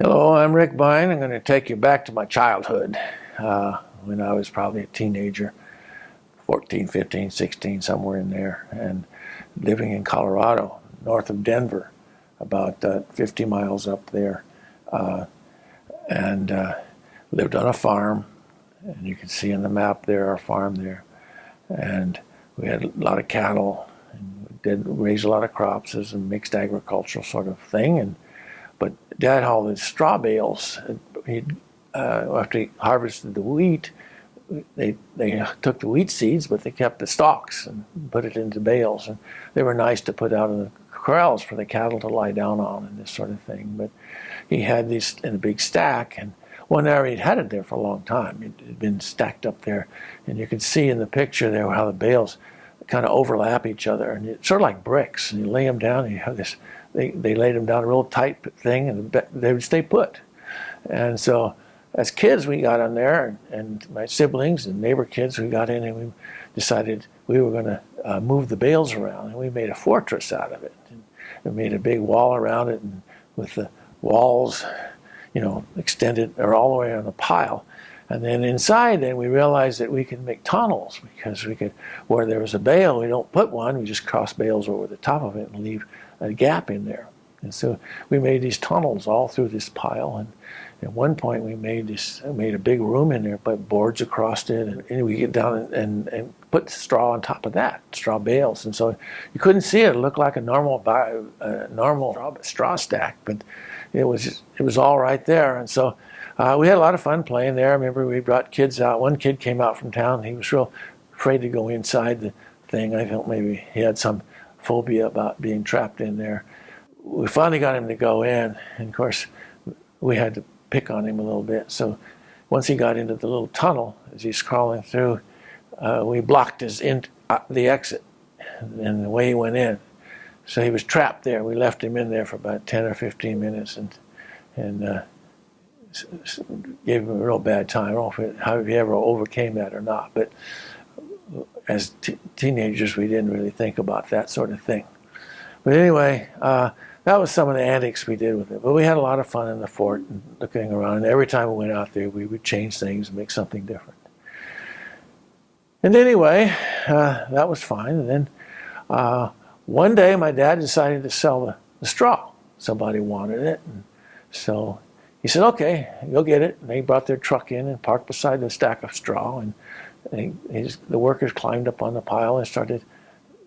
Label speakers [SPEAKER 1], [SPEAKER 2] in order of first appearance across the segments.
[SPEAKER 1] Hello, I'm Rick Bine. I'm going to take you back to my childhood when I was probably a teenager, 14, 15, 16, somewhere in there, and living in Colorado, north of Denver, about 50 miles up there, and lived on a farm. And you can see on the map there, our farm there. And we had a lot of cattle, and we did raise a lot of crops as a mixed agricultural sort of thing. But Dad hauled his straw bales. After he harvested the wheat, they took the wheat seeds, but they kept the stalks and put it into bales. And they were nice to put out in the corrals for the cattle to lie down on and this sort of thing. But he had these in a big stack, and one area he'd had it there for a long time. It had been stacked up there, and you can see in the picture there how the bales kind of overlap each other, and it's sort of like bricks. And you lay them down, and you have this. They laid them down a real tight thing, and they would stay put. And so, as kids, we got on there, and my siblings and neighbor kids, we got in, and we decided we were going to move the bales around, and we made a fortress out of it. And we made a big wall around it, and with the walls, extended or all the way on the pile. And then inside, then we realized that we could make tunnels, because we could, where there was a bale, we don't put one, we just cross bales over the top of it and leave a gap in there. And so we made these tunnels all through this pile. And at one point we made a big room in there, put boards across it, and we get down and put straw on top of that, straw bales. And so you couldn't see it. It looked like a normal straw stack, but it was all right there. And so we had a lot of fun playing there. I remember we brought kids out. One kid came out from town. He was real afraid to go inside the thing. I felt maybe he had some phobia about being trapped in there. We finally got him to go in, and of course we had to pick on him a little bit. So once he got into the little tunnel, as he's crawling through, we blocked the exit and the way he went in. So he was trapped there. We left him in there for about 10 or 15 minutes and gave him a real bad time. I don't know how he ever overcame that or not, but as teenagers, we didn't really think about that sort of thing. But anyway, that was some of the antics we did with it. But we had a lot of fun in the fort and looking around. And every time we went out there, we would change things and make something different. And anyway, that was fine. And then one day, my dad decided to sell the straw. Somebody wanted it. And so he said, okay, go get it. And they brought their truck in and parked beside the stack of straw. And the workers climbed up on the pile and started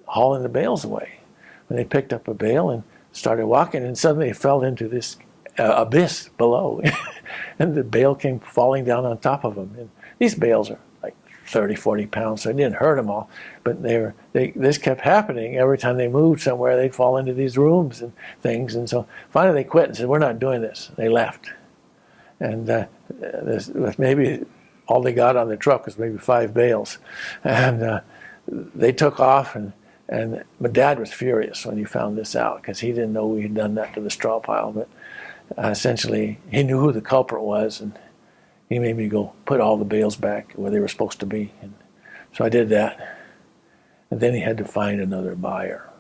[SPEAKER 1] hauling the bales away. And they picked up a bale and started walking, and suddenly it fell into this abyss below. And the bale came falling down on top of them. And these bales are like 30, 40 pounds, so it didn't hurt them all. But this kept happening. Every time they moved somewhere, they'd fall into these rooms and things. And so finally they quit and said, we're not doing this. They left. And maybe all they got on the truck was maybe 5 bales. And they took off, and my dad was furious when he found this out, because he didn't know we had done that to the straw pile. But essentially, he knew who the culprit was, and he made me go put all the bales back where they were supposed to be. And so I did that. And then he had to find another buyer.